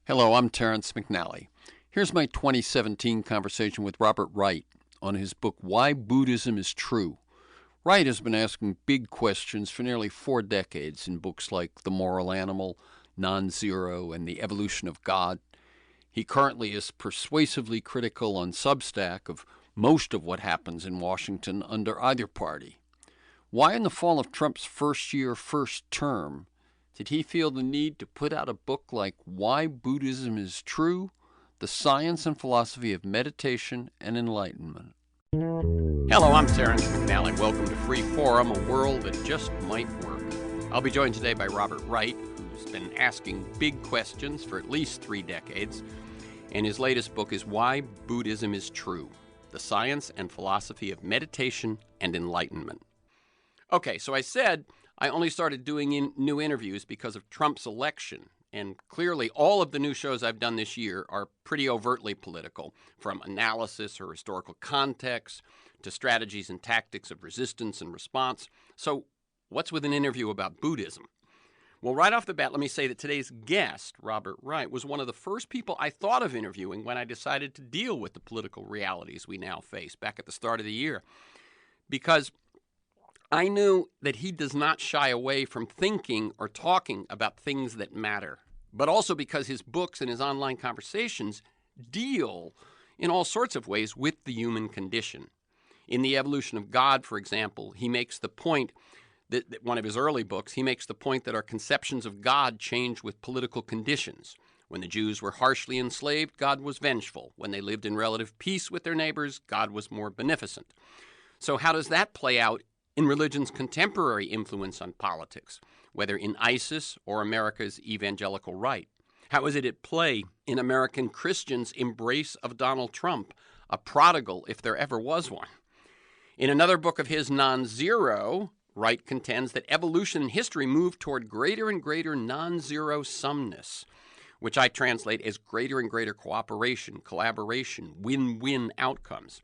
Hello, I'm Terrence McNally. Here's my 2017 conversation with Robert Wright on his book, Why Buddhism is True. Wright has been asking big questions for nearly 4 decades in books like The Moral Animal, Non-Zero, and The Evolution of God. He currently is persuasively critical on Substack of most of what happens in Washington under either party. Why in the fall of Trump's first term, did he feel the need to put out a book like Why Buddhism is True? The Science and Philosophy of Meditation and Enlightenment. Hello, I'm Terrence McNally. Welcome to Free Forum, a world that just might work. I'll be joined today by Robert Wright, who's been asking big questions for at least 3 decades, and his latest book is Why Buddhism is True: The Science and Philosophy of Meditation and Enlightenment. Okay, so I said I only started doing new interviews because of Trump's election, and clearly all of the new shows I've done this year are pretty overtly political, from analysis or historical context to strategies and tactics of resistance and response. So what's with an interview about Buddhism? Well, right off the bat, let me say that today's guest, Robert Wright, was one of the first people I thought of interviewing when I decided to deal with the political realities we now face back at the start of the year, because I knew that he does not shy away from thinking or talking about things that matter, but also because his books and his online conversations deal in all sorts of ways with the human condition. In The Evolution of God, for example, he makes the point that one of his early books, he makes the point that our conceptions of God change with political conditions. When the Jews were harshly enslaved, God was vengeful. When they lived in relative peace with their neighbors, God was more beneficent. So how does that play out in religion's contemporary influence on politics, whether in ISIS or America's evangelical right? How is it at play in American Christians' embrace of Donald Trump, a prodigal if there ever was one? In another book of his, Non-Zero, Wright contends that evolution and history move toward greater and greater non-zero sumness, which I translate as greater and greater cooperation, collaboration, win-win outcomes.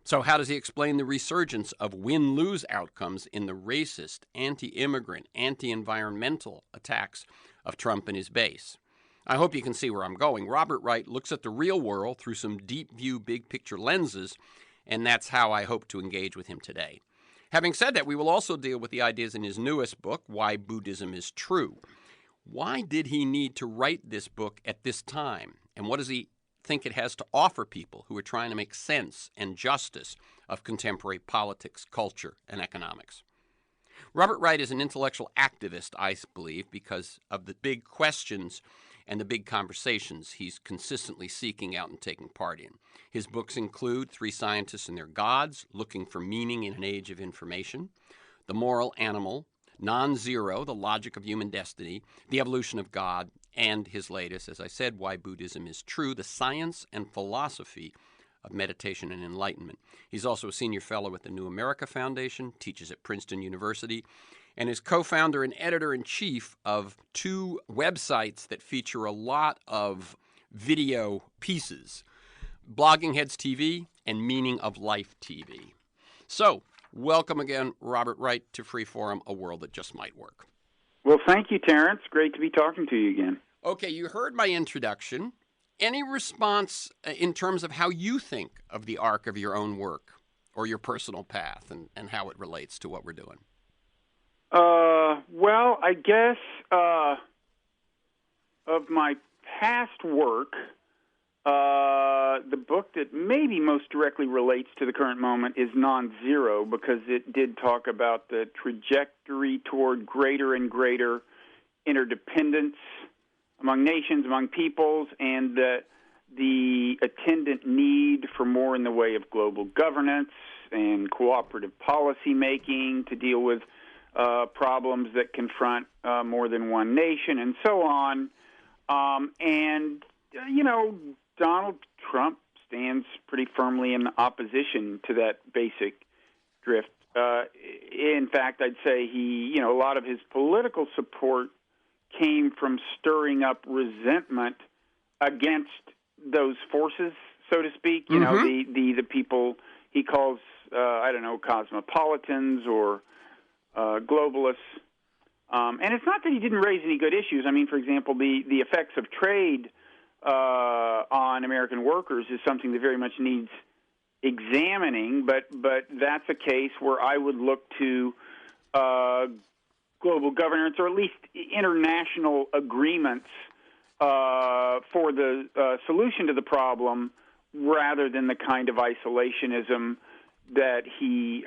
So how does he explain the resurgence of win-lose outcomes in the racist, anti-immigrant, anti-environmental attacks of Trump and his base? I hope you can see where I'm going. Robert Wright looks at the real world through some deep-view, big-picture lenses, and that's how I hope to engage with him today. Having said that, we will also deal with the ideas in his newest book, Why Buddhism is True. Why did he need to write this book at this time? And what does he think it has to offer people who are trying to make sense and justice of contemporary politics, culture, and economics? Robert Wright is an intellectual activist, I believe, because of the big questions and the big conversations he's consistently seeking out and taking part in. His books include Three Scientists and Their Gods, Looking for Meaning in an Age of Information, The Moral Animal, Non-Zero, The Logic of Human Destiny, The Evolution of God, and his latest, as I said, Why Buddhism is True: The Science and Philosophy of Meditation and Enlightenment. He's also a senior fellow at the New America Foundation, teaches at Princeton University, and is co-founder and editor-in-chief of 2 websites that feature a lot of video pieces, Blogging Heads TV and Meaning of Life TV. So, welcome again, Robert Wright, to Free Forum, a world that just might work. Well, thank you, Terrence. Great to be talking to you again. Okay, you heard my introduction. Any response in terms of how you think of the arc of your own work or your personal path and how it relates to what we're doing? Well, I guess of my past work, the book that maybe most directly relates to the current moment is Non-Zero, because it did talk about the trajectory toward greater and greater interdependence among nations, among peoples, and the attendant need for more in the way of global governance and cooperative policy making to deal with problems that confront more than one nation, and so on. Donald Trump stands pretty firmly in opposition to that basic drift. In fact, I'd say a lot of his political support came from stirring up resentment against those forces, so to speak. The people he calls cosmopolitans or globalists. And it's not that he didn't raise any good issues. I mean, for example, the effects of trade on American workers is something that very much needs examining, but that's a case where I would look to global governance, or at least international agreements for the solution to the problem, rather than the kind of isolationism that he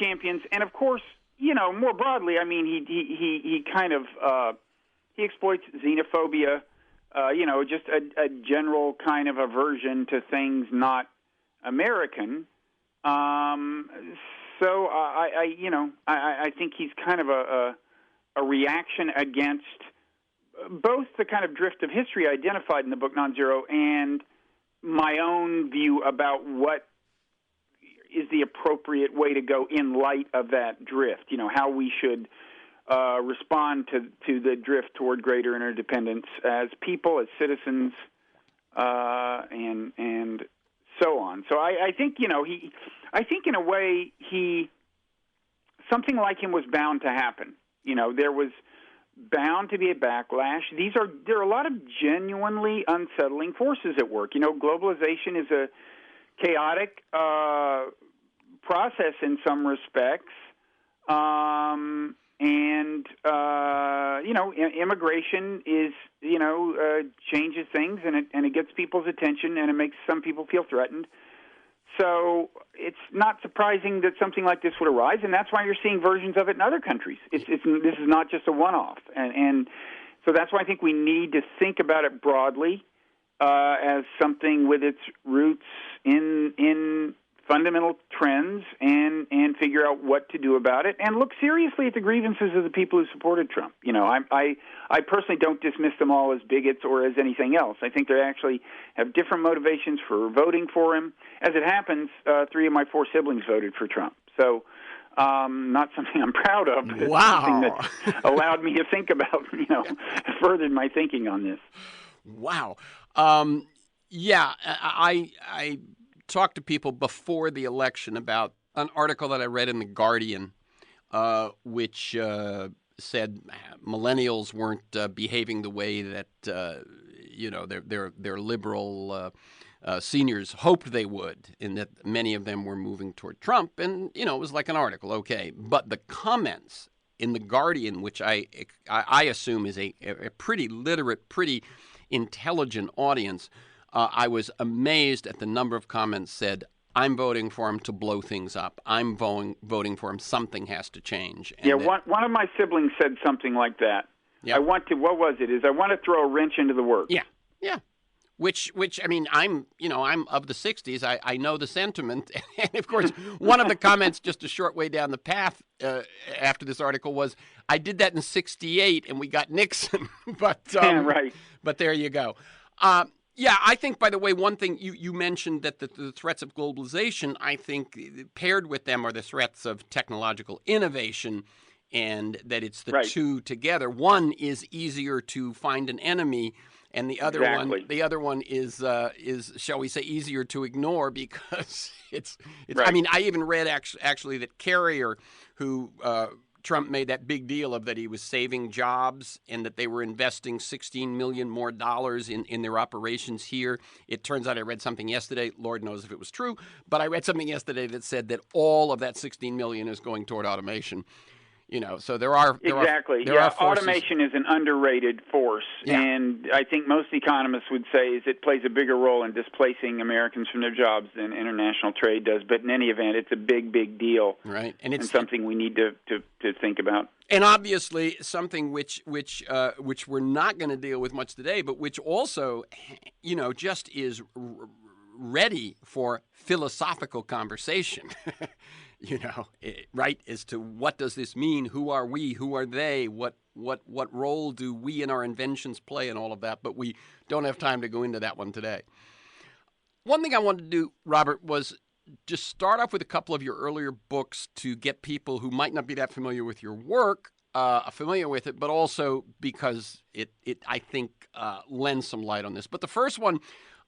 champions. And of course, more broadly, I mean, he kind of he exploits xenophobia, just a general kind of aversion to things not American. So I think he's kind of a reaction against both the kind of drift of history identified in the book Non-Zero and my own view about what is the appropriate way to go in light of that drift. How we should respond to the drift toward greater interdependence as people, as citizens, and so on. So I think I think in a way something like him was bound to happen. There was bound to be a backlash. There are a lot of genuinely unsettling forces at work. Globalization is a chaotic process in some respects, and immigration is changes things, and it gets people's attention, and it makes some people feel threatened. So it's not surprising that something like this would arise, and that's why you're seeing versions of it in other countries. This is not just a one-off, and so that's why I think we need to think about it broadly as something with its roots in fundamental trends, and figure out what to do about it, and look seriously at the grievances of the people who supported Trump. I personally don't dismiss them all as bigots or as anything else. I think they actually have different motivations for voting for him. As it happens, 3 of my 4 siblings voted for Trump. So not something I'm proud of, but it's something that allowed me to think about, furthered my thinking on this. Wow. Yeah, I talked to people before the election about an article that I read in The Guardian, which said millennials weren't behaving the way that their liberal seniors hoped they would, and that many of them were moving toward Trump. And it was like an article, okay, but the comments in The Guardian, which I assume is a pretty literate, pretty intelligent audience, I was amazed at the number of comments said, I'm voting for him to blow things up. I'm voting for him. Something has to change. And one of my siblings said something like that. Yeah. I want to throw a wrench into the works. Yeah. Which I mean, I'm of the 60s. I know the sentiment. And of course, one of the comments just a short way down the path after this article was, I did that in 68 and we got Nixon. But right. But there you go. Yeah, I think, by the way, one thing you mentioned that the threats of globalization, I think paired with them are the threats of technological innovation, and that it's the two together. One is easier to find an enemy, and the other one is shall we say easier to ignore, because it's I mean, I even read actually that Carrier, who Trump made that big deal of, that he was saving jobs and that they were investing $16 million more in their operations here. It turns out I read something yesterday, Lord knows if it was true, but I read something yesterday that said that all of that $16 million is going toward automation. So there are automation is an underrated force, and I think most economists would say it plays a bigger role in displacing Americans from their jobs than international trade does. But in any event, it's a big deal, right? And it's something we need to think about. And obviously, something which we're not going to deal with much today, but which also, just is ready for philosophical conversation. Right, as to what does this mean? Who are we? Who are they? What role do we and our inventions play, and all of that? But we don't have time to go into that one today. One thing I wanted to do, Robert, was just start off with a couple of your earlier books to get people who might not be that familiar with your work familiar with it, but also because it I think, lends some light on this. But the first one,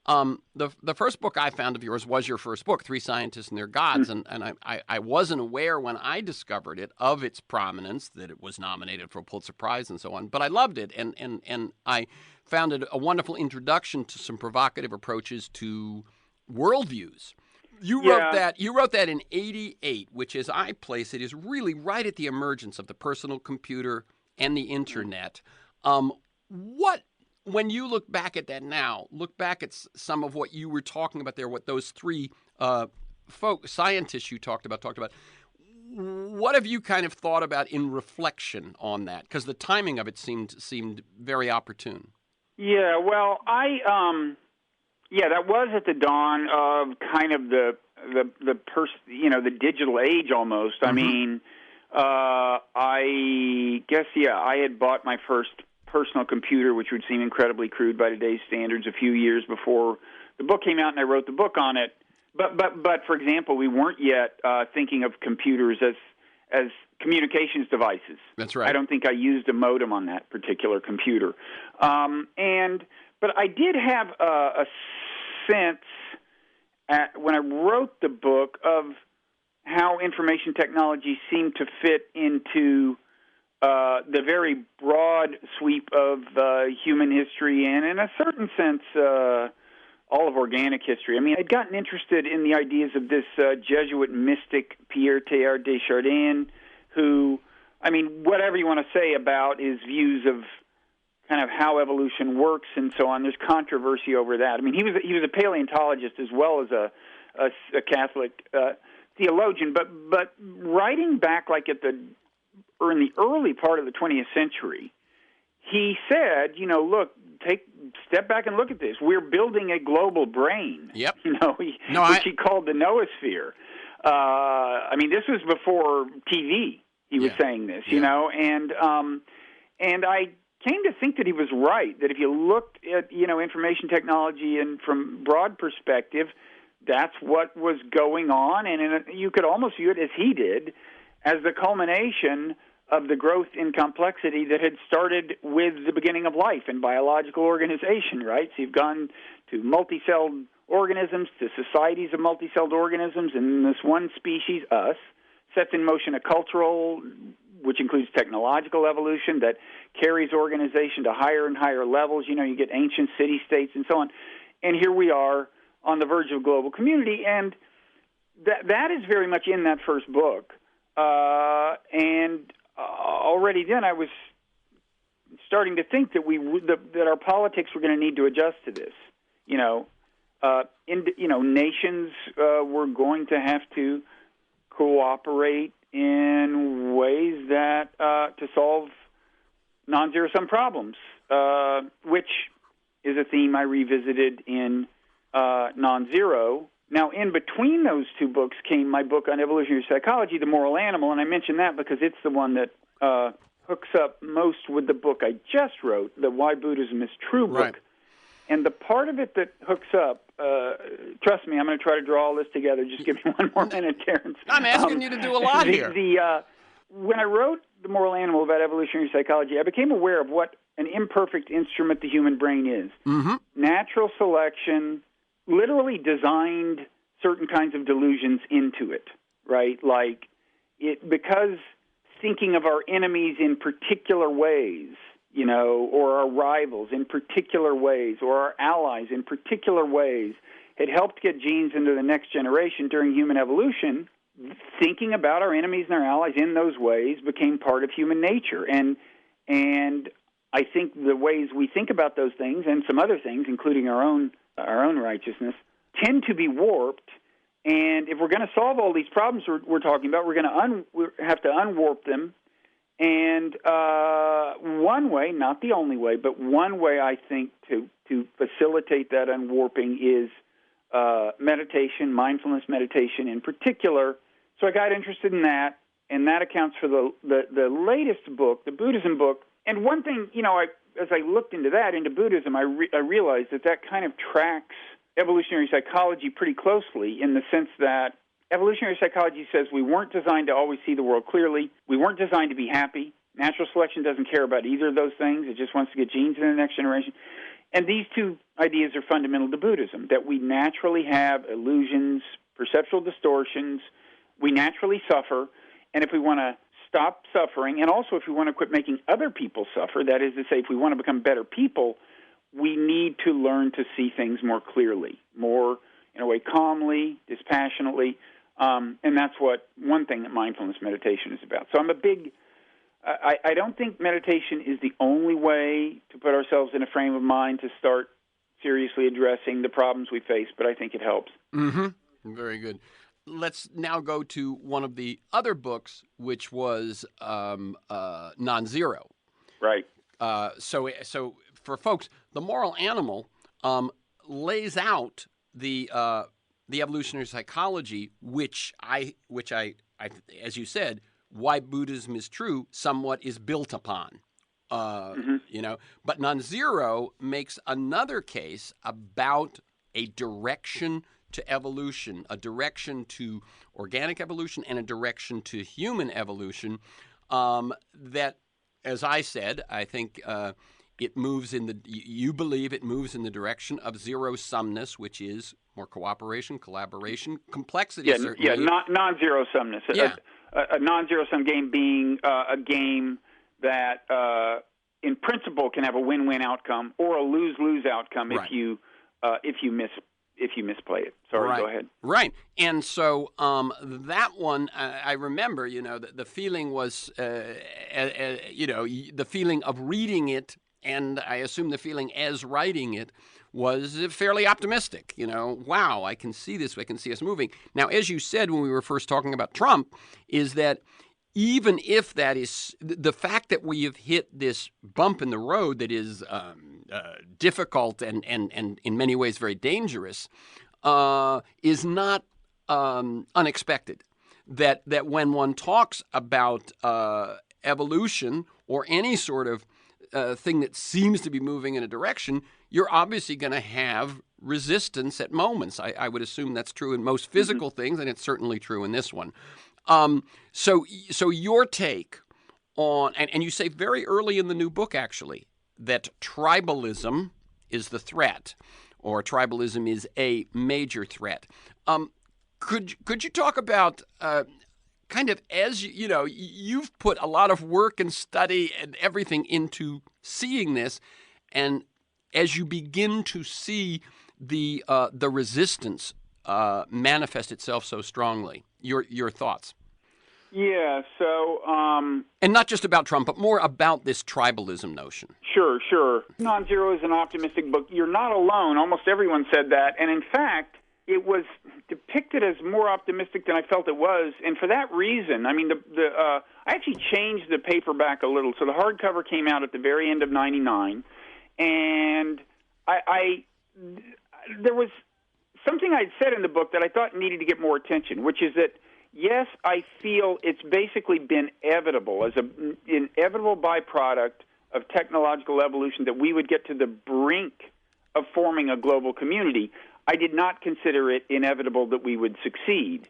the first book I found of yours was your first book, Three Scientists and Their Gods, and I wasn't aware when I discovered it of its prominence, that it was nominated for a Pulitzer Prize and so on. But I loved it, and I found it a wonderful introduction to some provocative approaches to worldviews. You wrote that in '88, which, as I place it, is really right at the emergence of the personal computer and the internet. When you look back at that now, look back at some of what you were talking about there, what those three scientists you talked about, what have you kind of thought about in reflection on that? Because the timing of it seemed very opportune. Yeah, well, that was at the dawn of kind of the digital age almost. Mm-hmm. I mean, I guess, I had bought my first personal computer, which would seem incredibly crude by today's standards, a few years before the book came out, and I wrote the book on it. But for example, we weren't yet thinking of computers as communications devices. That's right. I don't think I used a modem on that particular computer. But I did have a sense when I wrote the book of how information technology seemed to fit into the very broad sweep of human history and, in a certain sense, all of organic history. I mean, I'd gotten interested in the ideas of this Jesuit mystic, Pierre Teilhard de Chardin, who, I mean, whatever you want to say about his views of kind of how evolution works and so on, there's controversy over that. I mean, he was a paleontologist as well as a Catholic theologian, but writing back like in the early part of the 20th century, he said, look, step back and look at this. We're building a global brain. Yep. Which he called the noosphere. I mean, this was before TV. He was saying this, and I came to think that he was right, that if you looked at, information technology and from broad perspective, that's what was going on, and you could almost view it, as he did, as the culmination of the growth in complexity that had started with the beginning of life and biological organization, right? So you've gone to multi-celled organisms, to societies of multi-celled organisms, and this one species, us, sets in motion a cultural, which includes technological evolution, that carries organization to higher and higher levels. You get ancient city-states and so on. And here we are on the verge of global community, and that is very much in that first book. And already then I was starting to think that that our politics were going to need to adjust to this. Nations were going to have to cooperate in ways that to solve non-zero-sum problems, which is a theme I revisited in Non-Zero. Now, in between those two books came my book on evolutionary psychology, The Moral Animal, and I mention that because it's the one that hooks up most with the book I just wrote, the Why Buddhism is True book. Right. And the part of it that hooks up, trust me, I'm going to try to draw all this together. Just give me one more minute, Terrence. I'm asking you to do a lot here. When I wrote The Moral Animal about evolutionary psychology, I became aware of what an imperfect instrument the human brain is. Mm-hmm. Natural selection literally designed certain kinds of delusions into it, right? Like, because thinking of our enemies in particular ways, or our rivals in particular ways, or our allies in particular ways, had helped get genes into the next generation during human evolution. Thinking about our enemies and our allies in those ways became part of human nature. And I think the ways we think about those things and some other things, including our own righteousness, tend to be warped. And if we're going to solve all these problems we're talking about, we're going to have to unwarp them. And one way, not the only way, but one way I think to facilitate that unwarping is meditation, mindfulness meditation in particular. So I got interested in that, and that accounts for the latest book, the Buddhism book. And one thing, as I looked into Buddhism, I realized that kind of tracks evolutionary psychology pretty closely, in the sense that evolutionary psychology says we weren't designed to always see the world clearly. We weren't designed to be happy. Natural selection doesn't care about either of those things. It just wants to get genes in the next generation. And these two ideas are fundamental to Buddhism, that we naturally have illusions, perceptual distortions, we naturally suffer, and if we want to stop suffering, and also if we want to quit making other people suffer, that is to say, if we want to become better people, we need to learn to see things more clearly, more, in a way, calmly, dispassionately, and that's one thing that mindfulness meditation is about. So I'm a big... I don't think meditation is the only way to put ourselves in a frame of mind to start seriously addressing the problems we face, but I think it helps. Mm-hmm. Very good. Let's now go to one of the other books, which was Non-Zero. Right. So for folks, The Moral Animal lays out the evolutionary psychology, which I, as you said, why Buddhism is true, somewhat is built upon. But Non-Zero makes another case about a direction to evolution, a direction to organic evolution and a direction to human evolution that, as I said, I think it moves you believe it moves in the direction of zero-sumness, which is more cooperation, collaboration, complexity, certainly. Yeah, non-zero sumness. Yeah. A non-zero-sum game being a game that, in principle, can have a win-win outcome or a lose-lose outcome if you misplay it. Sorry, go ahead. Right, and so that one, I remember. The feeling was, the feeling of reading it, and I assume the feeling as writing it was fairly optimistic. Wow, I can see this. I can see us moving. Now, as you said when we were first talking about Trump, is that even if that is the fact that we have hit this bump in the road that is difficult and in many ways very dangerous, is not unexpected. That when one talks about evolution or any sort of thing that seems to be moving in a direction, you're obviously going to have resistance at moments. I would assume that's true in most physical things, and it's certainly true in this one. So your take on, and you say very early in the new book, actually, that tribalism is the threat, or tribalism is a major threat. Could you talk about kind of, as you've put a lot of work and study and everything into seeing this, and as you begin to see the resistance manifest itself so strongly, your thoughts? Yeah, so... and not just about Trump, but more about this tribalism notion. Sure. Non-Zero is an optimistic book. You're not alone. Almost everyone said that. And in fact, it was depicted as more optimistic than I felt it was. And for that reason, I mean, I actually changed the paperback a little. So the hardcover came out at the very end of '99. And there was something I'd said in the book that I thought needed to get more attention, which is that, yes, I feel it's basically been inevitable as an inevitable byproduct of technological evolution that we would get to the brink of forming a global community. I did not consider it inevitable that we would succeed.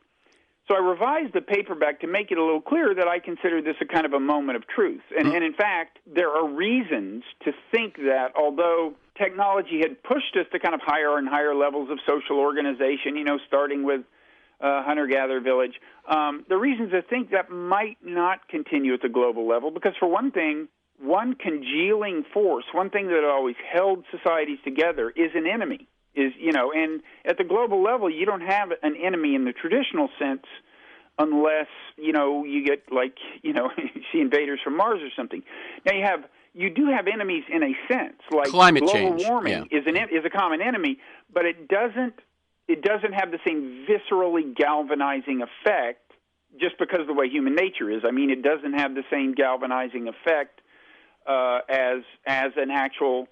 So I revised the paperback to make it a little clearer that I consider this a kind of a moment of truth. And in fact, there are reasons to think that although technology had pushed us to kind of higher and higher levels of social organization, starting with hunter-gatherer village, the reasons to think that might not continue at the global level, because for one thing, one congealing force, one thing that always held societies together is an enemy. And at the global level, you don't have an enemy in the traditional sense unless, you get see invaders from Mars or something. Now you do have enemies in a sense, like climate global change warming is a common enemy, but it doesn't have the same viscerally galvanizing effect just because of the way human nature is. I mean, it doesn't have the same galvanizing effect as an actual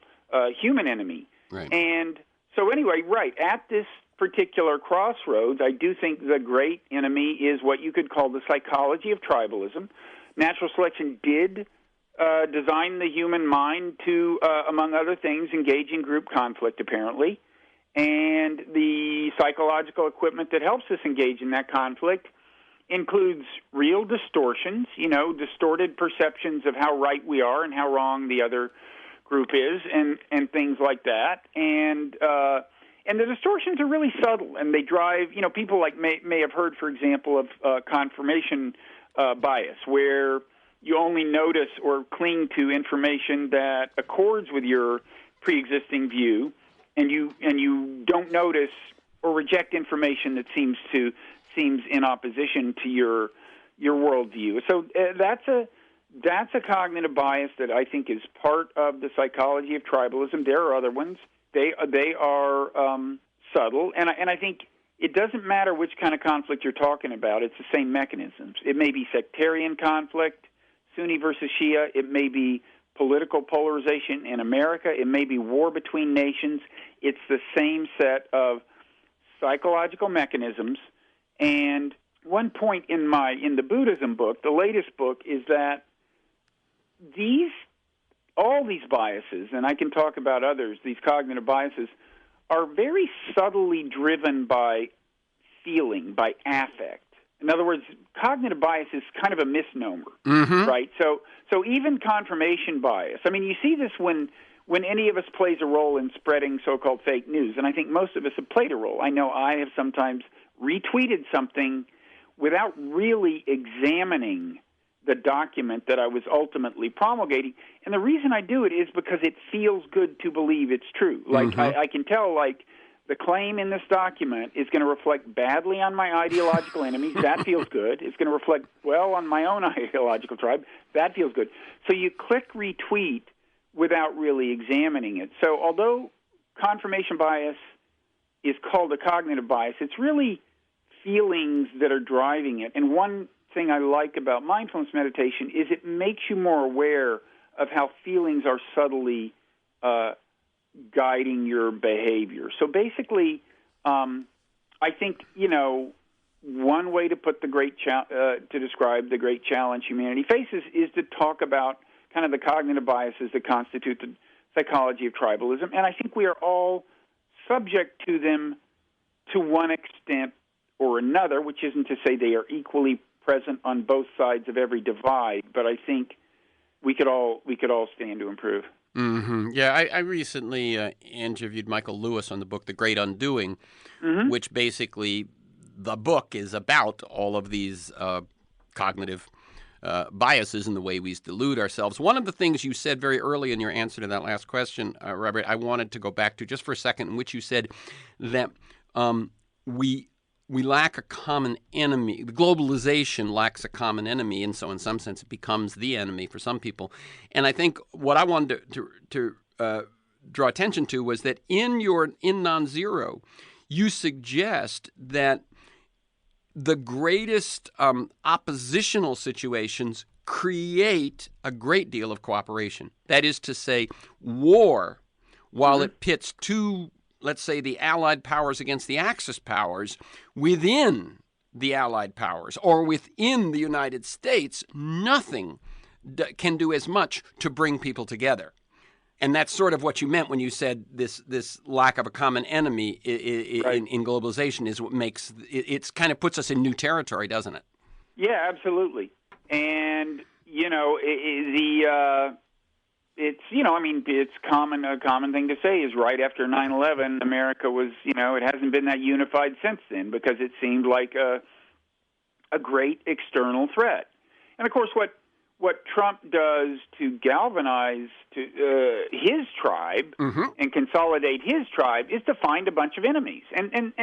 human enemy. Right. And so anyway, at this particular crossroads, I do think the great enemy is what you could call the psychology of tribalism. Natural selection did design the human mind to, among other things, engage in group conflict, apparently. And the psychological equipment that helps us engage in that conflict includes real distortions, distorted perceptions of how right we are and how wrong the other group is, and things like that. And the distortions are really subtle, and they drive, people may have heard, for example, of confirmation bias, where you only notice or cling to information that accords with your pre-existing view, and you don't notice or reject information that seems in opposition to your worldview. So that's a cognitive bias that I think is part of the psychology of tribalism. There are other ones. They are subtle, and I think it doesn't matter which kind of conflict you're talking about. It's the same mechanisms. It may be sectarian conflict, Sunni versus Shia. It may be political polarization in America. It may be war between nations. It's the same set of psychological mechanisms. And one point in the Buddhism book, the latest book, is that all these biases, and I can talk about others, these cognitive biases, are very subtly driven by feeling, by affect. In other words, cognitive bias is kind of a misnomer, right? So even confirmation bias. I mean, you see this when any of us plays a role in spreading so-called fake news, and I think most of us have played a role. I know I have sometimes retweeted something without really examining the document that I was ultimately promulgating. And the reason I do it is because it feels good to believe it's true. Like, I can tell, the claim in this document is going to reflect badly on my ideological enemies. That feels good. It's going to reflect well on my own ideological tribe. That feels good. So you click retweet without really examining it. So although confirmation bias is called a cognitive bias, it's really feelings that are driving it. And one thing I like about mindfulness meditation is it makes you more aware of how feelings are subtly guiding your behavior. So basically, I think, one way to put to describe the great challenge humanity faces is to talk about kind of the cognitive biases that constitute the psychology of tribalism. And I think we are all subject to them to one extent or another, which isn't to say they are equally present on both sides of every divide, but I think we could all stand to improve. Yeah, I recently interviewed Michael Lewis on the book The Great Undoing, which basically the book is about all of these cognitive biases and the way we delude ourselves. One of the things you said very early in your answer to that last question, Robert, I wanted to go back to just for a second, in which you said that we lack a common enemy. Globalization lacks a common enemy, and so in some sense it becomes the enemy for some people. And I think what I wanted to draw attention to was that in Non-Zero, you suggest that the greatest oppositional situations create a great deal of cooperation. That is to say, war, while it pits two, let's say, the Allied powers against the Axis powers, within the Allied powers or within the United States, nothing can do as much to bring people together. And that's sort of what you meant when you said this lack of a common enemy in globalization is what makes it kind of puts us in new territory, doesn't it? Yeah, absolutely. And it's a common thing to say is right after 9/11, America was, it hasn't been that unified since then because it seemed like a great external threat. And of course, what Trump does to galvanize his tribe and consolidate his tribe is to find a bunch of enemies. And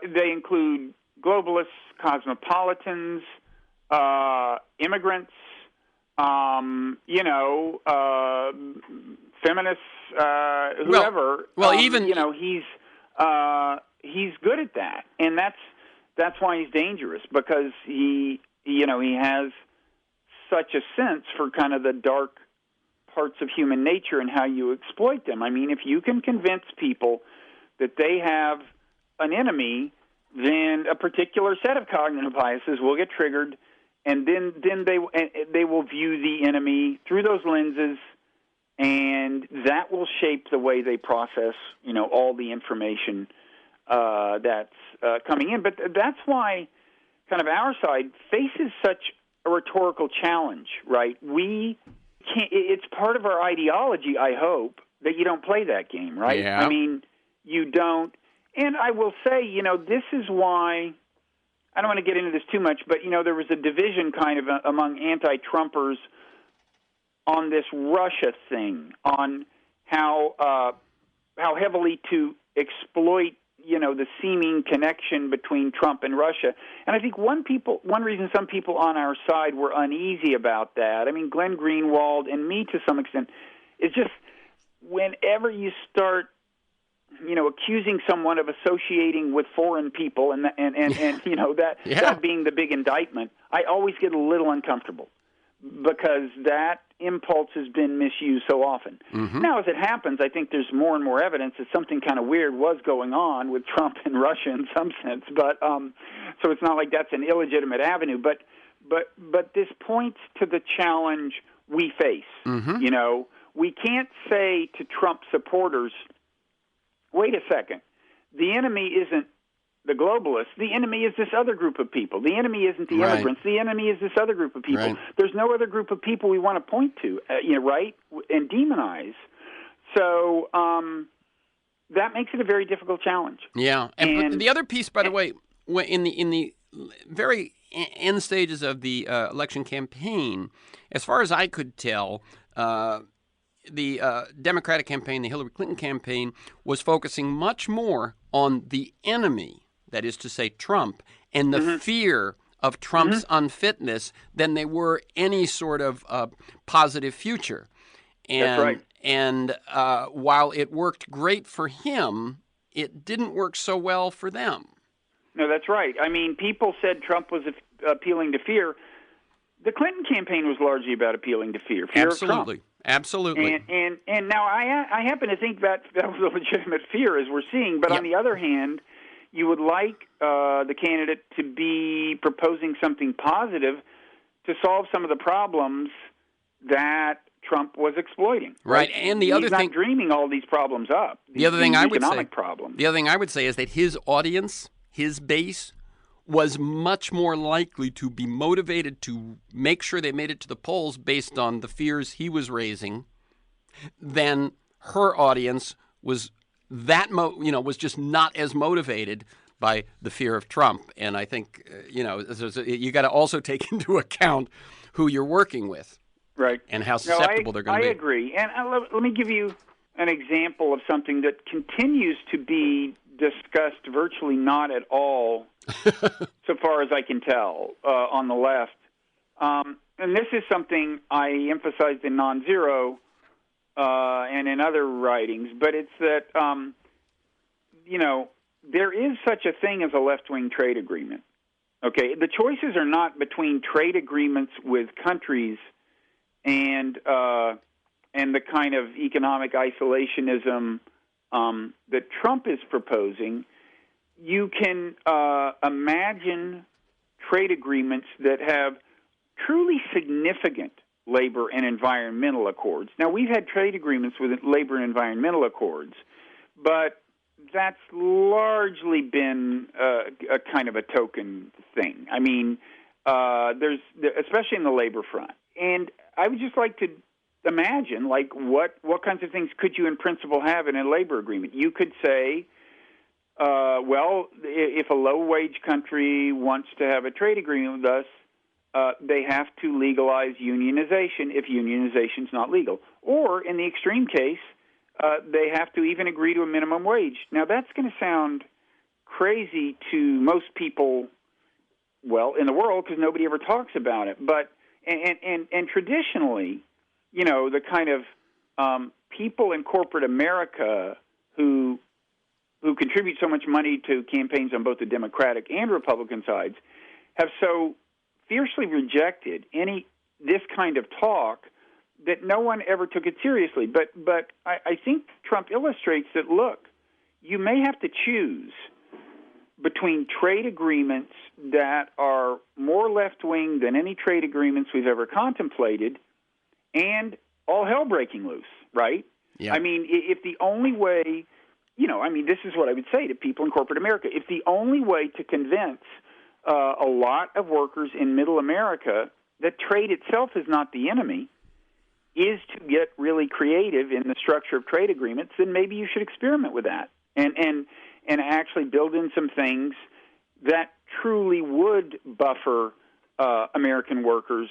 they include globalists, cosmopolitans, immigrants, feminists, whoever. He's good at that, and that's why he's dangerous, because he has such a sense for kind of the dark parts of human nature and how you exploit them. I mean, if you can convince people that they have an enemy, then a particular set of cognitive biases will get triggered, and then they will view the enemy through those lenses, and that will shape the way they process, all the information that's coming in. But that's why kind of our side faces such a rhetorical challenge, right? We can't, it's part of our ideology, I hope, that you don't play that game, right? Yeah. I mean, you don't. And I will say, this is why, I don't want to get into this too much, but, there was a division kind of among anti-Trumpers on this Russia thing, on how heavily to exploit, the seeming connection between Trump and Russia. And I think one reason some people on our side were uneasy about that, I mean, Glenn Greenwald and me to some extent, is just whenever you start, accusing someone of associating with foreign people and that being the big indictment, I always get a little uncomfortable because that impulse has been misused so often. Mm-hmm. Now, as it happens, I think there's more and more evidence that something kind of weird was going on with Trump and Russia in some sense. But so it's not like that's an illegitimate avenue. But this points to the challenge we face. Mm-hmm. We can't say to Trump supporters, wait a second, the enemy isn't the globalists. The enemy is this other group of people. The enemy isn't the immigrants. The enemy is this other group of people. Right. There's no other group of people we want to point to, right, and demonize. So that makes it a very difficult challenge. Yeah, but the other piece, by the way, in the very end stages of the election campaign, as far as I could tell, the Democratic campaign, the Hillary Clinton campaign, was focusing much more on the enemy, that is to say Trump, and the mm-hmm. fear of Trump's mm-hmm. unfitness than they were any sort of positive future. And, that's right. And while it worked great for him, it didn't work so well for them. No, that's right. I mean, people said Trump was appealing to fear. The Clinton campaign was largely about appealing to fear of Trump. Absolutely. And now I happen to think that was a legitimate fear, as we're seeing. But on the other hand, you would like the candidate to be proposing something positive to solve some of the problems that Trump was exploiting. Right. And the other thing, he's not dreaming all these problems up. The other thing I would say, problems. The other thing I would say is that his audience, his base, was much more likely to be motivated to make sure they made it to the polls based on the fears he was raising than her audience was was just not as motivated by the fear of Trump. And I think, you got to also take into account who you're working with. Right. And how susceptible they're going to be. I agree. And let me give you an example of something that continues to be discussed virtually not at all, so far as I can tell, on the left. And this is something I emphasized in Non-Zero and in other writings, but it's that, there is such a thing as a left-wing trade agreement. Okay, the choices are not between trade agreements with countries and the kind of economic isolationism that Trump is proposing. You can imagine trade agreements that have truly significant labor and environmental accords. Now, we've had trade agreements with labor and environmental accords, but that's largely been a kind of a token thing. I mean, there's especially in the labor front. And I would just like to imagine, like, what kinds of things could you in principle have in a labor agreement? You could say, if a low-wage country wants to have a trade agreement with us, they have to legalize unionization if unionization is not legal. Or, in the extreme case, they have to even agree to a minimum wage. Now, that's going to sound crazy to most people, in the world, because nobody ever talks about it. But and traditionally, the kind of people in corporate America who contribute so much money to campaigns on both the Democratic and Republican sides have so fiercely rejected this kind of talk that no one ever took it seriously. But I think Trump illustrates that, look, you may have to choose between trade agreements that are more left-wing than any trade agreements we've ever contemplated and all hell breaking loose, right? Yeah. I mean, if the only way, this is what I would say to people in corporate America. If the only way to convince a lot of workers in Middle America that trade itself is not the enemy, is to get really creative in the structure of trade agreements, then maybe you should experiment with that and actually build in some things that truly would buffer American workers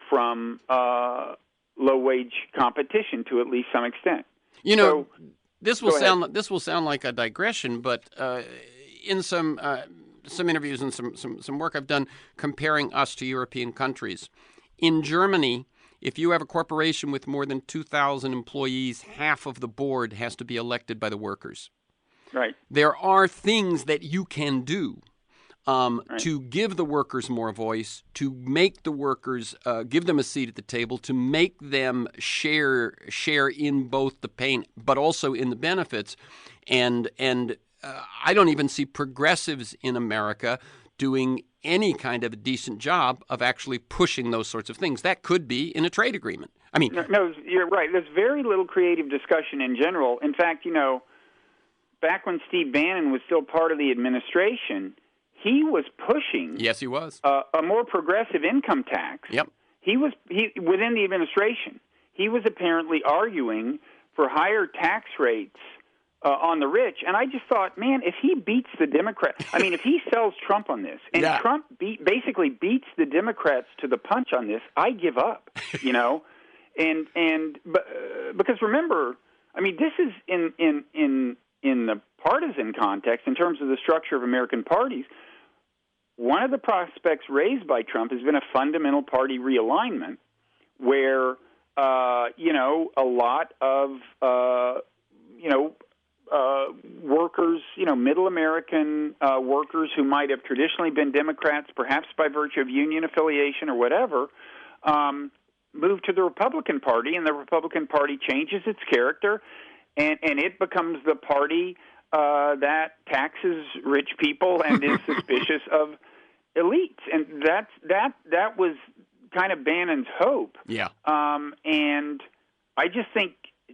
from low-wage competition to at least some extent. You know, So, this will sound like a digression, but in some interviews and some work I've done comparing us to European countries, in Germany, if you have a corporation with more than 2,000 employees, half of the board has to be elected by the workers. right. There are things that you can do to give the workers more voice, to make the workers give them a seat at the table, to make them share in both the pain but also in the benefits. And I don't even see progressives in America doing any kind of a decent job of actually pushing those sorts of things. That could be in a trade agreement. I mean, No, you're right. There's very little creative discussion in general. In fact, back when Steve Bannon was still part of the administration, he was pushing. Yes, he was. A more progressive income tax. Yep. He within the administration. He was apparently arguing for higher tax rates on the rich, and I just thought, man, if he beats the Democrats, I mean, if he sells Trump on this, and Trump basically beats the Democrats to the punch on this, I give up. But because remember, I mean, this is in the partisan context in terms of the structure of American parties. One of the prospects raised by Trump has been a fundamental party realignment, where a lot of workers, middle American workers who might have traditionally been Democrats, perhaps by virtue of union affiliation or whatever, move to the Republican Party, and the Republican Party changes its character, and it becomes the party that taxes rich people and is suspicious of elites, and that was kind of Bannon's hope. Yeah. And I just think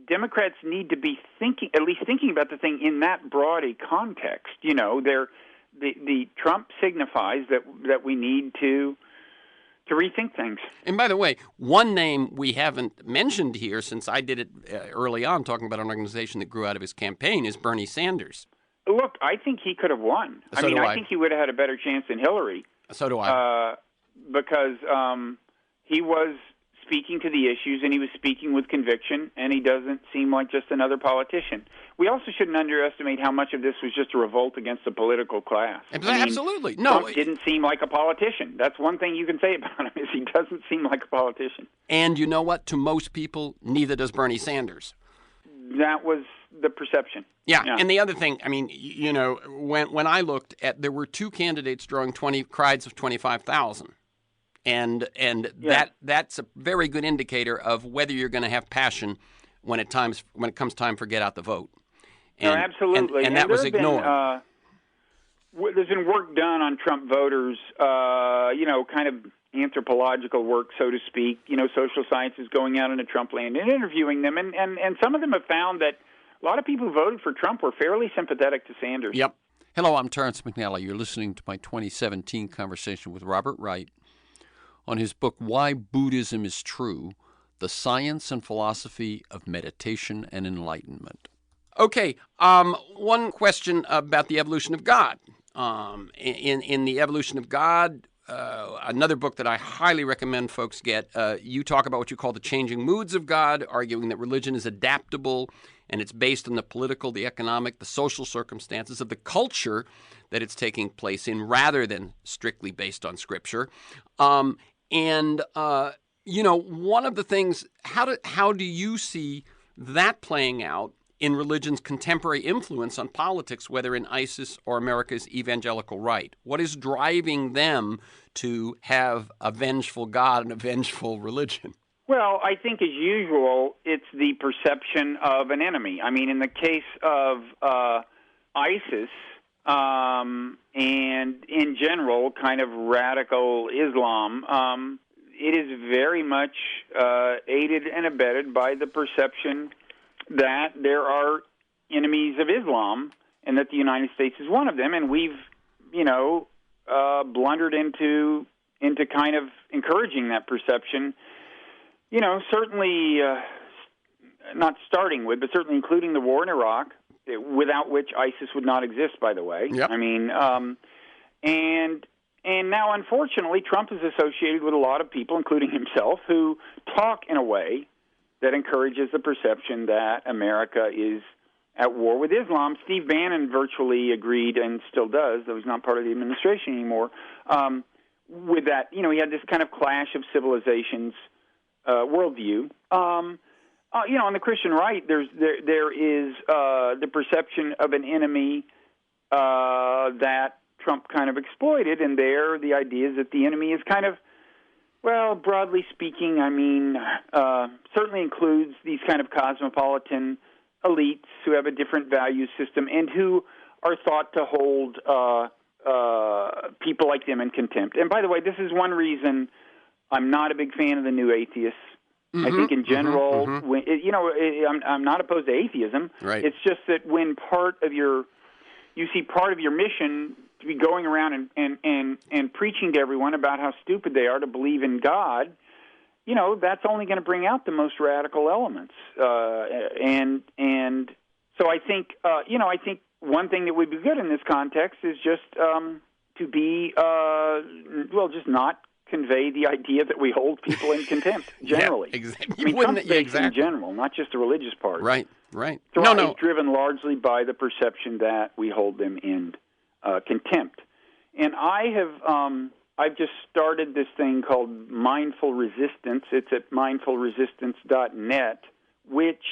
Democrats need to be thinking about the thing in that broad a context. The Trump signifies that we need to rethink things. And by the way, one name we haven't mentioned here, since I did it early on, talking about an organization that grew out of his campaign, is Bernie Sanders. Look, I think he could have won. I think he would have had a better chance than Hillary. So do I. Because he was speaking to the issues, and he was speaking with conviction, and he doesn't seem like just another politician. We also shouldn't underestimate how much of this was just a revolt against the political class. Absolutely. No, Trump didn't seem like a politician. That's one thing you can say about him, is he doesn't seem like a politician. And you know what? To most people, neither does Bernie Sanders. That was the perception. Yeah. And the other thing, I mean, when I looked at, there were two candidates drawing crowds of 25,000. And that's a very good indicator of whether you're going to have passion when it comes time for get out the vote. No, absolutely. And that was ignored. There's been work done on Trump voters, kind of anthropological work, so to speak. Social sciences going out into Trump land and interviewing them, and some of them have found that a lot of people who voted for Trump were fairly sympathetic to Sanders. Yep. Hello, I'm Terrence McNally. You're listening to my 2017 conversation with Robert Wright on his book, Why Buddhism is True, The Science and Philosophy of Meditation and Enlightenment. Okay, one question about the evolution of God. In The Evolution of God, another book that I highly recommend folks get, you talk about what you call the changing moods of God, arguing that religion is adaptable and it's based on the political, the economic, the social circumstances of the culture that it's taking place in, rather than strictly based on Scripture. One of the things, how do you see that playing out in religion's contemporary influence on politics, whether in ISIS or America's evangelical right? What is driving them to have a vengeful God and a vengeful religion? Well, I think, as usual, it's the perception of an enemy. I mean, in the case of ISIS and, in general, kind of radical Islam, it is very much aided and abetted by the perception that there are enemies of Islam and that the United States is one of them. And we've, blundered into kind of encouraging that perception. Certainly not starting with, but certainly including the war in Iraq, without which ISIS would not exist, by the way. Yep. I mean, and now, unfortunately, Trump is associated with a lot of people, including himself, who talk in a way that encourages the perception that America is at war with Islam. Steve Bannon virtually agreed, and still does, though he's not part of the administration anymore, with that. He had this kind of clash of civilizations worldview. On the Christian right, there is the perception of an enemy that Trump kind of exploited, and there the idea is that the enemy is kind of, well, broadly speaking, I mean, certainly includes these kind of cosmopolitan elites who have a different value system and who are thought to hold people like them in contempt. And by the way, this is one reason I'm not a big fan of the new atheists. I think in general, when, I'm not opposed to atheism. Right. It's just that when you see part of your mission to be going around and preaching to everyone about how stupid they are to believe in God, that's only going to bring out the most radical elements. And so I think, I think one thing that would be good in this context is just to be, just not convey the idea that we hold people in contempt generally. Yeah, exactly. I mean, Trump-based in general, not just the religious part. Right. So it's driven largely by the perception that we hold them in contempt. And I've just started this thing called Mindful Resistance. It's at mindfulresistance.net, which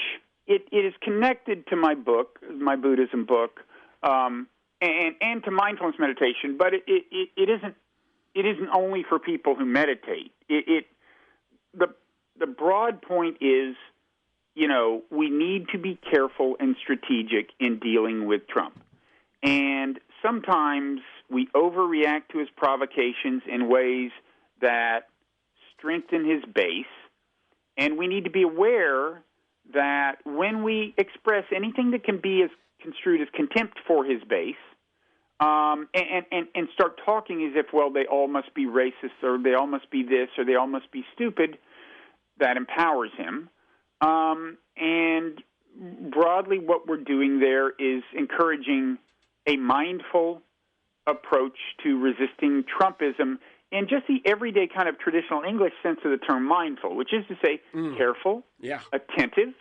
it is connected to my book, my Buddhism book, and to mindfulness meditation, but it isn't only for people who meditate. The broad point is, we need to be careful and strategic in dealing with Trump. And sometimes we overreact to his provocations in ways that strengthen his base, and we need to be aware that when we express anything that can be as construed as contempt for his base, and start talking as if, well, they all must be racist, or they all must be this, or they all must be stupid, that empowers him. And broadly what we're doing there is encouraging a mindful approach to resisting Trumpism in just the everyday kind of traditional English sense of the term mindful, which is to say careful, attentive,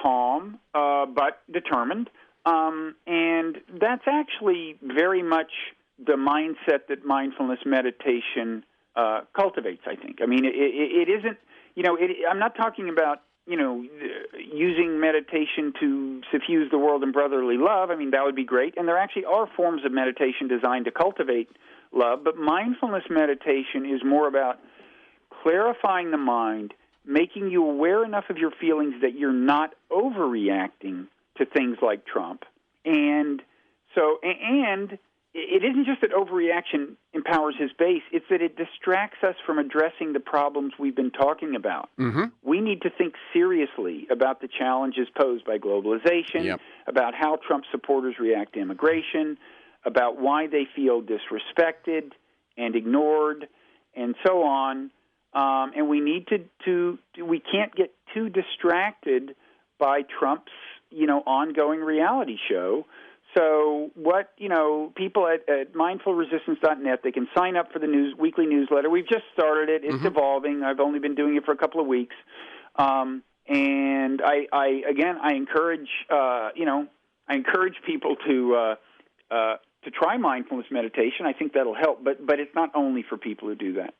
calm, but determined. And that's actually very much the mindset that mindfulness meditation cultivates, I think. I mean, it isn't, I'm not talking about, using meditation to suffuse the world in brotherly love. I mean, that would be great. And there actually are forms of meditation designed to cultivate love. But mindfulness meditation is more about clarifying the mind, making you aware enough of your feelings that you're not overreacting to things like Trump. And it isn't just that overreaction empowers his base, it's that it distracts us from addressing the problems we've been talking about. We need to think seriously about the challenges posed by globalization, about how Trump supporters react to immigration, about why they feel disrespected and ignored, and so on. And we need we can't get too distracted by Trump's, ongoing reality show. So what, people at mindfulresistance.net, they can sign up for the weekly newsletter. We've just started it. It's evolving. I've only been doing it for a couple of weeks. And I encourage, I encourage people to try mindfulness meditation. I think that'll help, but it's not only for people who do that.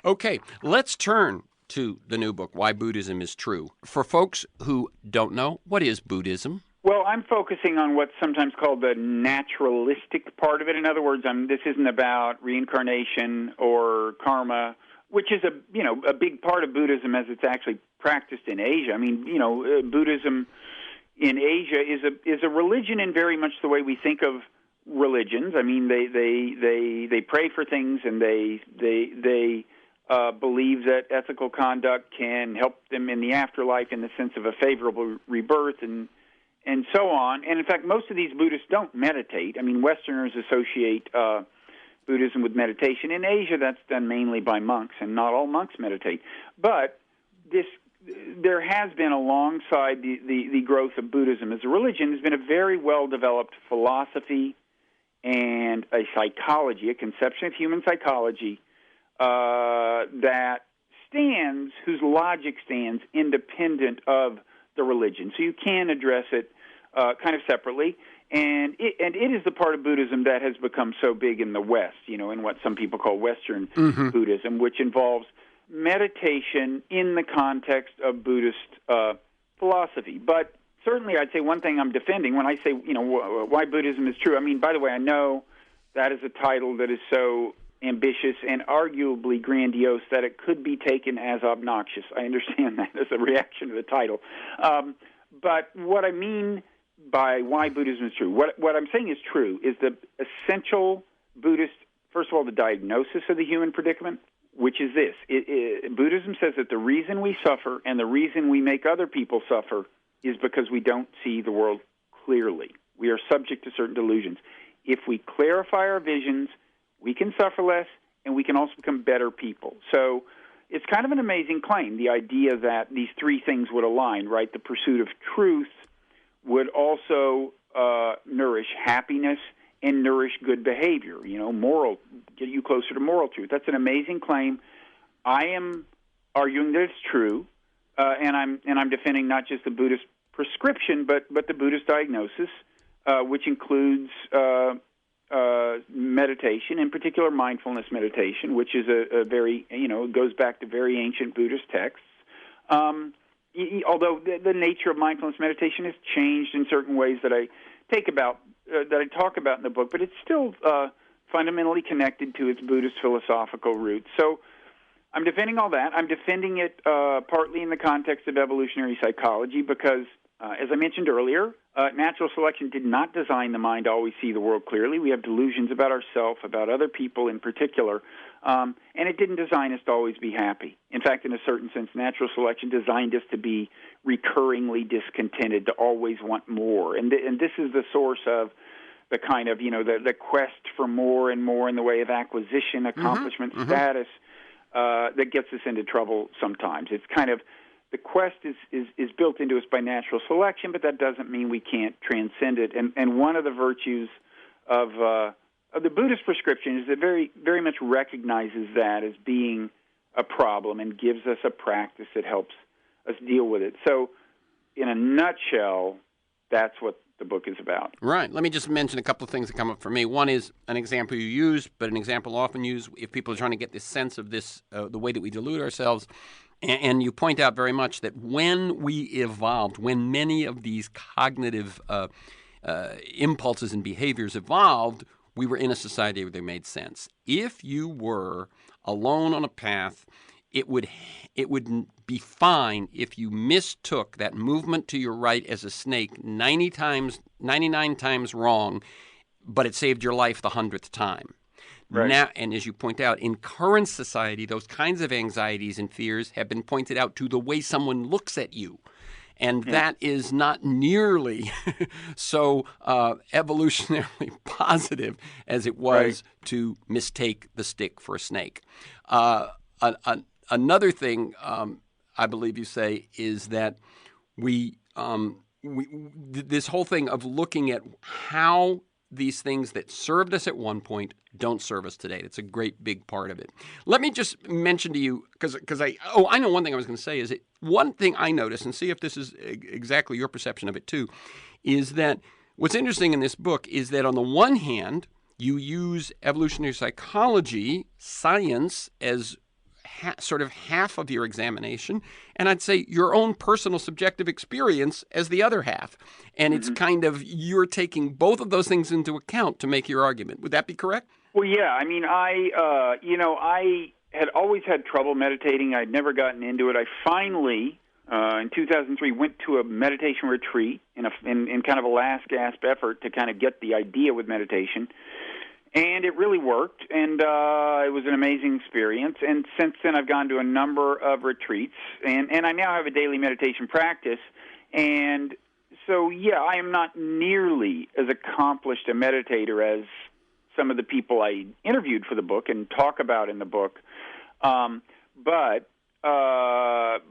Okay, let's turn to the new book, Why Buddhism is True. For folks who don't know, what is Buddhism? Well, I'm focusing on what's sometimes called the naturalistic part of it. In other words, this isn't about reincarnation or karma, which is a big part of Buddhism as it's actually practiced in Asia. I mean, Buddhism in Asia is a religion in very much the way we think of religions. I mean, they pray for things, and they believe that ethical conduct can help them in the afterlife in the sense of a favorable rebirth and so on. And in fact, most of these Buddhists don't meditate. I mean, Westerners associate Buddhism with meditation. In Asia, that's done mainly by monks, and not all monks meditate. But there has been, alongside the growth of Buddhism as a religion, there's been a very well-developed philosophy and a psychology, a conception of human psychology whose logic stands independent of the religion. So you can address it kind of separately. And it is the part of Buddhism that has become so big in the West, in what some people call Western Buddhism, which involves meditation in the context of Buddhist philosophy. But certainly I'd say one thing I'm defending when I say, why Buddhism is true. I mean, by the way, I know that is a title that is so ambitious and arguably grandiose that it could be taken as obnoxious. I understand that as a reaction to the title. But what I mean by why Buddhism is true, what I'm saying is true, is the essential Buddhist, first of all, the diagnosis of the human predicament, which is this. Buddhism says that the reason we suffer and the reason we make other people suffer is because we don't see the world clearly. We are subject to certain delusions. If we clarify our visions, we can suffer less, and we can also become better people. So it's kind of an amazing claim, the idea that these three things would align, right? The pursuit of truth would also nourish happiness and nourish good behavior, get you closer to moral truth. That's an amazing claim. I am arguing that it's true, and I'm defending not just the Buddhist prescription, but the Buddhist diagnosis, which includes meditation, in particular mindfulness meditation, which is a very, goes back to very ancient Buddhist texts. Although the nature of mindfulness meditation has changed in certain ways that I talk about in the book, but it's still fundamentally connected to its Buddhist philosophical roots. So I'm defending all that. I'm defending it partly in the context of evolutionary psychology because, as I mentioned earlier, natural selection did not design the mind to always see the world clearly. We have delusions about ourselves, about other people in particular, and it didn't design us to always be happy. In fact, in a certain sense, natural selection designed us to be recurringly discontented, to always want more. And this is the source of the kind of, the quest for more and more in the way of acquisition, accomplishment, status that gets us into trouble sometimes. It's kind of, the quest is built into us by natural selection, but that doesn't mean we can't transcend it. And one of the virtues of the Buddhist prescription is it very, very much recognizes that as being a problem and gives us a practice that helps us deal with it. So, in a nutshell, that's what the book is about. Right. Let me just mention a couple of things that come up for me. One is an example you use, but an example often used if people are trying to get this sense of this, the way that we delude ourselves. And you point out very much that when we evolved, when many of these cognitive impulses and behaviors evolved, we were in a society where they made sense. If you were alone on a path, it would be fine if you mistook that movement to your right as a snake 99 times wrong, but it saved your life the 100th time. Right. Now, and as you point out, in current society, those kinds of anxieties and fears have been pointed out to the way someone looks at you. And that is not nearly so evolutionarily positive as it was to mistake the stick for a snake. Another thing I believe you say is that this whole thing of looking at how these things that served us at one point don't serve us today. That's a great big part of it. Let me just mention to you, because I know one thing I was going to say is that one thing I noticed, and see if this is exactly your perception of it too, is that what's interesting in this book is that on the one hand, you use evolutionary psychology, science, as sort of half of your examination, and I'd say your own personal subjective experience as the other half. And it's kind of, you're taking both of those things into account to make your argument. Would that be correct? Well, yeah. I mean, I had always had trouble meditating. I'd never gotten into it. I finally, in 2003, went to a meditation retreat in kind of a last gasp effort to kind of get the idea with meditation. And it really worked, and it was an amazing experience. And since then, I've gone to a number of retreats, and I now have a daily meditation practice. And so, yeah, I am not nearly as accomplished a meditator as some of the people I interviewed for the book and talk about in the book. But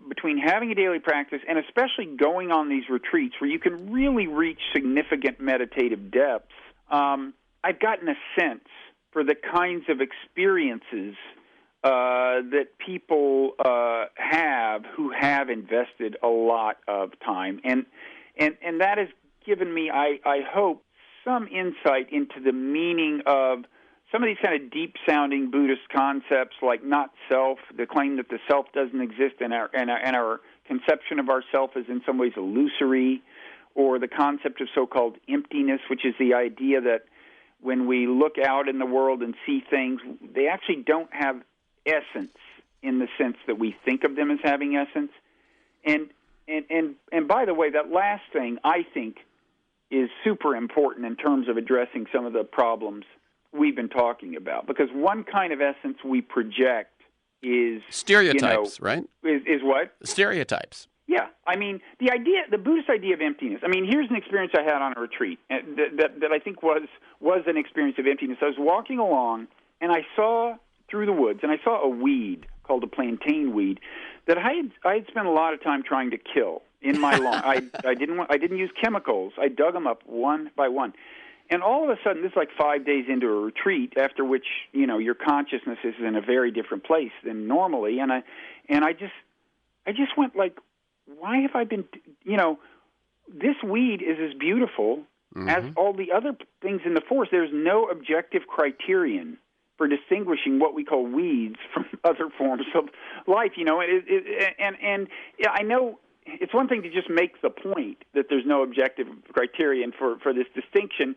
between having a daily practice and especially going on these retreats where you can really reach significant meditative depths, I've gotten a sense for the kinds of experiences that people have who have invested a lot of time. And that has given me, I hope, some insight into the meaning of some of these kind of deep-sounding Buddhist concepts like not self, the claim that the self doesn't exist and our conception of ourself is in some ways illusory, or the concept of so-called emptiness, which is the idea that when we look out in the world and see things, they actually don't have essence in the sense that we think of them as having essence. And by the way, that last thing, I think, is super important in terms of addressing some of the problems we've been talking about. Because one kind of essence we project is stereotypes, right? Is what? Stereotypes. Yeah. I mean, the Buddhist idea of emptiness. I mean, here's an experience I had on a retreat that I think was an experience of emptiness. I was walking along, and I saw through the woods, and I saw a weed called a plantain weed that I had spent a lot of time trying to kill in my lawn. I didn't use chemicals. I dug them up one by one. And all of a sudden, this is like 5 days into a retreat, after which, your consciousness is in a very different place than normally. And I just went like, why have I been, this weed is as beautiful as all the other things in the forest. There's no objective criterion for distinguishing what we call weeds from other forms of life, and I know it's one thing to just make the point that there's no objective criterion for this distinction,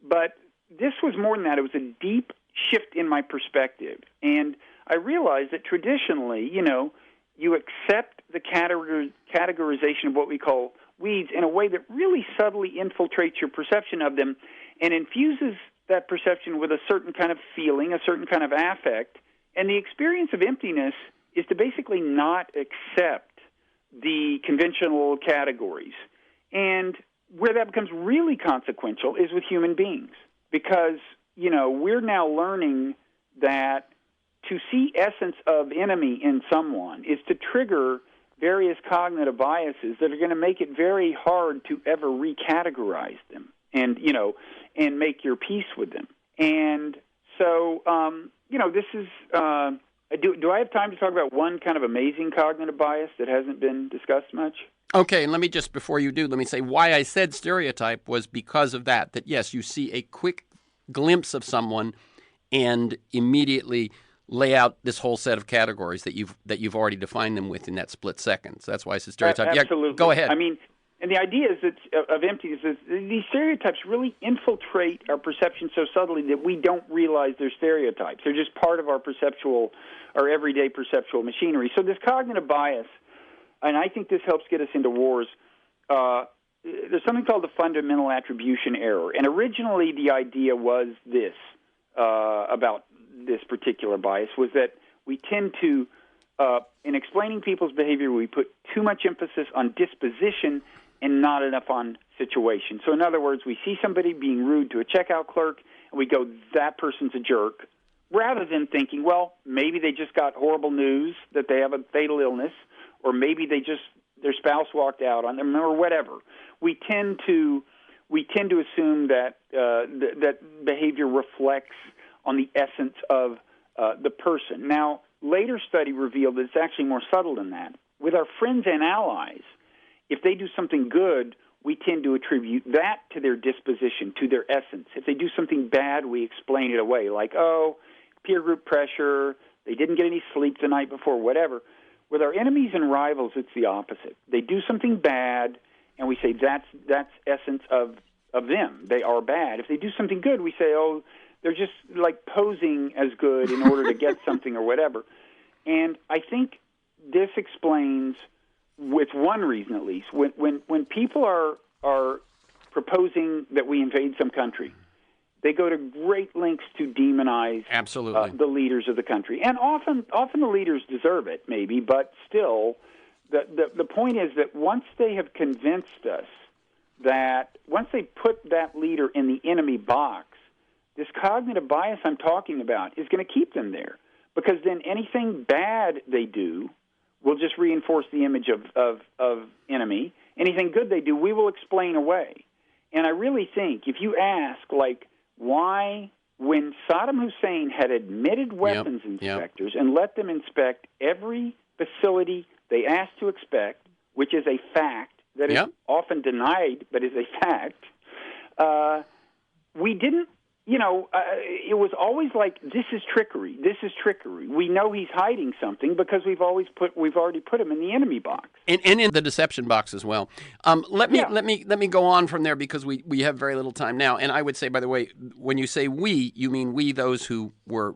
but this was more than that. It was a deep shift in my perspective, and I realized that traditionally, you accept the categorization of what we call weeds in a way that really subtly infiltrates your perception of them and infuses that perception with a certain kind of feeling, a certain kind of affect. And the experience of emptiness is to basically not accept the conventional categories. And where that becomes really consequential is with human beings, because, we're now learning that to see essence of enemy in someone is to trigger various cognitive biases that are going to make it very hard to ever recategorize them and, and make your peace with them. And so, this is, do I have time to talk about one kind of amazing cognitive bias that hasn't been discussed much? Okay, and let me just, before you do, let me say why I said stereotype was because of that yes, you see a quick glimpse of someone and immediately lay out this whole set of categories that you've already defined them with in that split second. So that's why I said stereotype. Absolutely. Yeah, go ahead. I mean, and the idea is that of emptiness is these stereotypes really infiltrate our perception so subtly that we don't realize they're stereotypes. They're just part of our everyday perceptual machinery. So this cognitive bias, and I think this helps get us into wars, there's something called the fundamental attribution error. And originally the idea was this, about this particular bias, was that we tend to, in explaining people's behavior, we put too much emphasis on disposition and not enough on situation. So in other words, we see somebody being rude to a checkout clerk, and we go, that person's a jerk, rather than thinking, well, maybe they just got horrible news that they have a fatal illness, or maybe their spouse walked out on them, or whatever. We tend to assume that that behavior reflects on the essence of the person. Now, later study revealed that it's actually more subtle than that. With our friends and allies, if they do something good, we tend to attribute that to their disposition, to their essence. If they do something bad, we explain it away, like, peer group pressure, they didn't get any sleep the night before, whatever. With our enemies and rivals, it's the opposite. They do something bad, and we say that's essence of them. They are bad. If they do something good, we say, they're just like posing as good in order to get something or whatever. And I think this explains, with one reason at least, when people are proposing that we invade some country, they go to great lengths to demonize the leaders of the country. And often the leaders deserve it, maybe, but still, the point is that once they have convinced us that, once they put that leader in the enemy box, this cognitive bias I'm talking about is going to keep them there, because then anything bad they do will just reinforce the image of enemy. Anything good they do, we will explain away. And I really think if you ask, like, why, when Saddam Hussein had admitted weapons inspectors and let them inspect every facility they asked to inspect, which is a fact that is often denied but is a fact, we didn't, it was always like, this is trickery. This is trickery. We know he's hiding something because we've already put him in the enemy box. And in the deception box as well. Let me go on from there, because we have very little time now. And I would say, by the way, when you say we, you mean we, those who were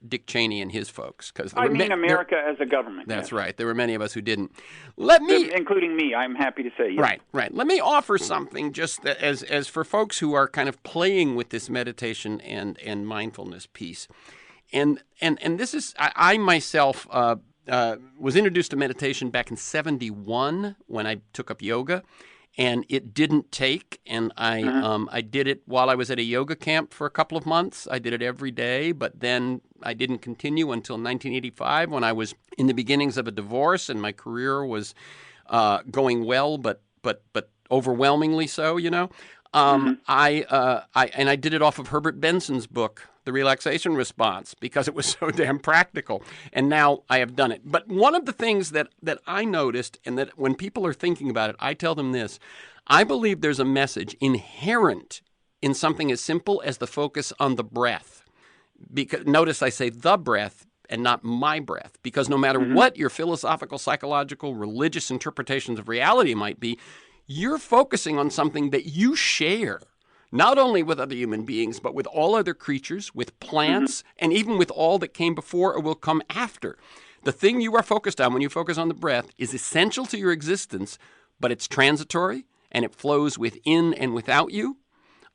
Dick Cheney and his folks. I mean America as a government. That's yes. right. There were many of us who didn't. Including me, I'm happy to say. Yes. Right. Let me offer something just as for folks who are kind of playing with this meditation and mindfulness piece. And this is, I myself was introduced to meditation back in 1971 when I took up yoga. And it didn't take, and I did it while I was at a yoga camp for a couple of months. I did it every day, but then I didn't continue until 1985 when I was in the beginnings of a divorce, and my career was going well, but overwhelmingly so, I did it off of Herbert Benson's book, The Relaxation Response, because it was so damn practical. And now I have done it. But one of the things that I noticed, and that when people are thinking about it, I tell them this: I believe there's a message inherent in something as simple as the focus on the breath. Because notice I say the breath and not my breath, because no matter what your philosophical, psychological, religious interpretations of reality might be, you're focusing on something that you share, not only with other human beings, but with all other creatures, with plants, and even with all that came before or will come after. The thing you are focused on when you focus on the breath is essential to your existence, but it's transitory, and it flows within and without you.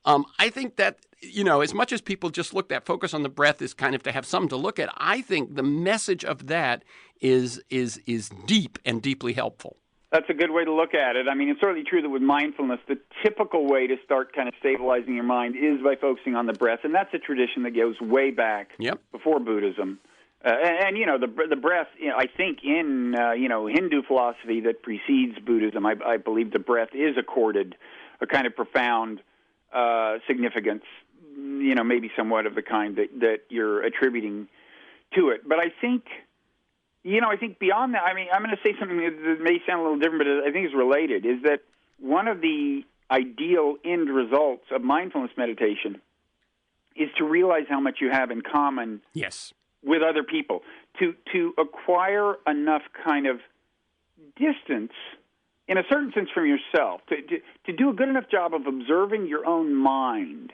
I think that, as much as people just look at focus on the breath is kind of to have something to look at, I think the message of that is deep and deeply helpful. That's a good way to look at it. I mean, it's certainly true that with mindfulness, the typical way to start kind of stabilizing your mind is by focusing on the breath, and that's a tradition that goes way back before Buddhism. The breath, I think in, Hindu philosophy that precedes Buddhism, I believe the breath is accorded a kind of profound significance, maybe somewhat of the kind that you're attributing to it. But I think beyond that, I mean, I'm going to say something that may sound a little different, but I think is related, is that one of the ideal end results of mindfulness meditation is to realize how much you have in common with other people, to acquire enough kind of distance, in a certain sense, from yourself, to do a good enough job of observing your own mind,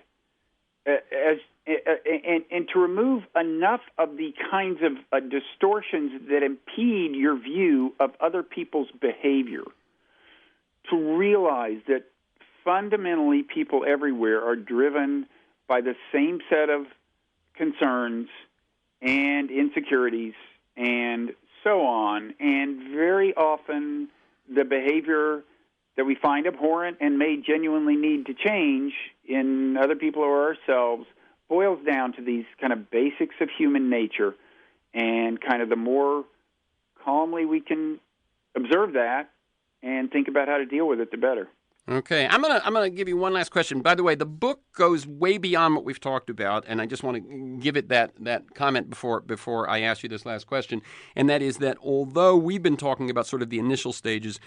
and to remove enough of the kinds of distortions that impede your view of other people's behavior, to realize that fundamentally people everywhere are driven by the same set of concerns and insecurities and so on, and very often the behavior that we find abhorrent and may genuinely need to change in other people or ourselves boils down to these kind of basics of human nature, and kind of the more calmly we can observe that and think about how to deal with it, the better. Okay, I'm gonna give you one last question. By the way, the book goes way beyond what we've talked about, and I just want to give it that comment before I ask you this last question, and that is that although we've been talking about sort of the initial stages,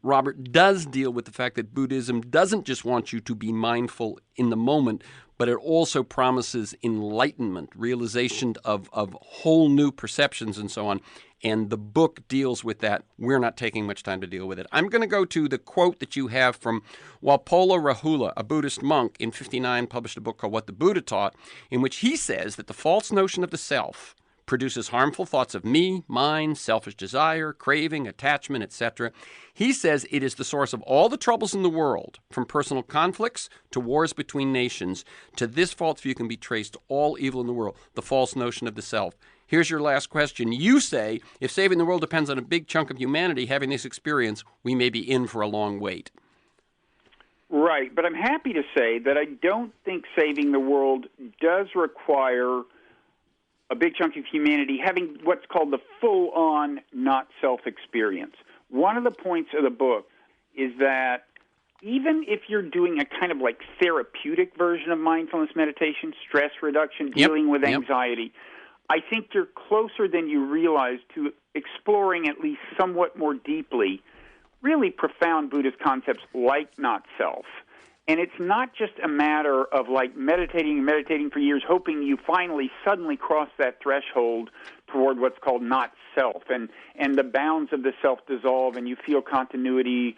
Robert does deal with the fact that Buddhism doesn't just want you to be mindful in the moment, but it also promises enlightenment, realization of whole new perceptions and so on. And the book deals with that. We're not taking much time to deal with it. I'm going to go to the quote that you have from Walpola Rahula, a Buddhist monk, in 1959, published a book called What the Buddha Taught, in which he says that the false notion of the self produces harmful thoughts of me, mine, selfish desire, craving, attachment, etc. He says it is the source of all the troubles in the world, from personal conflicts to wars between nations. To this false view can be traced all evil in the world, the false notion of the self. Here's your last question. You say, if saving the world depends on a big chunk of humanity having this experience, we may be in for a long wait. Right, but I'm happy to say that I don't think saving the world does require a big chunk of humanity having what's called the full-on not-self experience. One of the points of the book is that even if you're doing a kind of like therapeutic version of mindfulness meditation, stress reduction, dealing with anxiety, I think you're closer than you realize to exploring at least somewhat more deeply really profound Buddhist concepts like not-self. And it's not just a matter of like meditating for years, hoping you finally suddenly cross that threshold toward what's called not-self, and the bounds of the self dissolve and you feel continuity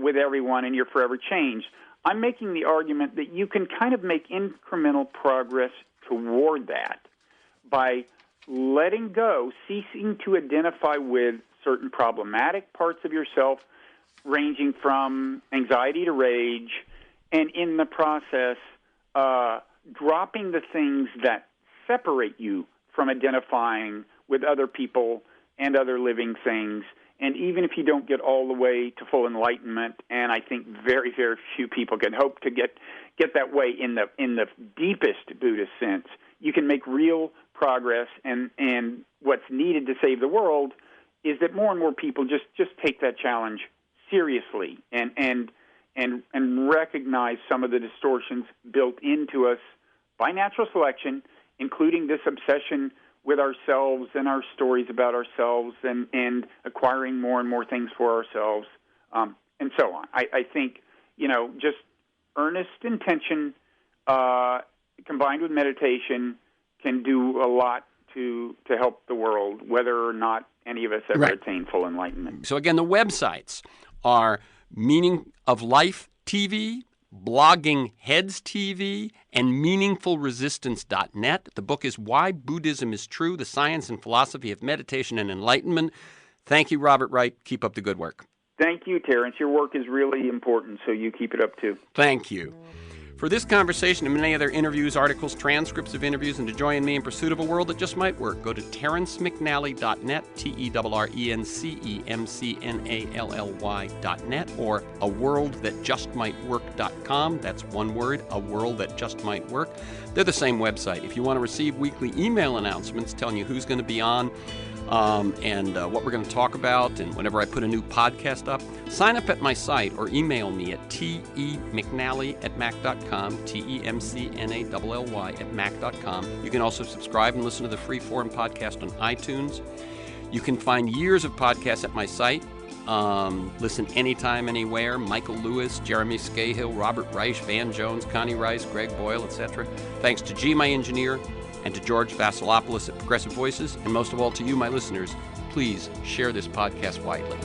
with everyone and you're forever changed. I'm making the argument that you can kind of make incremental progress toward that by letting go, ceasing to identify with certain problematic parts of yourself, ranging from anxiety to rage, and in the process, dropping the things that separate you from identifying with other people and other living things. And even if you don't get all the way to full enlightenment, and I think very, very few people can hope to get that way in the deepest Buddhist sense, you can make real progress. And what's needed to save the world is that more and more people just take that challenge seriously and recognize some of the distortions built into us by natural selection, including this obsession with ourselves and our stories about ourselves and acquiring more and more things for ourselves, and so on. I think, just earnest intention combined with meditation can do a lot to help the world, whether or not any of us ever attain full enlightenment. So again, the websites are Meaning of Life TV, Blogging Heads TV, and meaningfulresistance.net. The book is Why Buddhism is True, The Science and Philosophy of Meditation and Enlightenment. Thank you, Robert Wright. Keep up the good work. Thank you, Terrence. Your work is really important, so you keep it up too. Thank you. For this conversation and many other interviews, articles, transcripts of interviews, and to join me in pursuit of a world that just might work, go to terrencemcnally.net, TERRENCMCNALLY.net, or aworldthatjustmightwork.com. That's one word, a world that just might work. They're the same website. If you want to receive weekly email announcements telling you who's going to be on, and what we're going to talk about, and whenever I put a new podcast up, sign up at my site or email me at temcnally@mac.com, TEMCNALLY@mac.com. You can also subscribe and listen to the Freeform podcast on iTunes. You can find years of podcasts at my site. Listen anytime, anywhere. Michael Lewis, Jeremy Scahill, Robert Reich, Van Jones, Connie Rice, Greg Boyle, etc. Thanks to G, my engineer, and to George Vasilopoulos at Progressive Voices, and most of all to you, my listeners. Please share this podcast widely.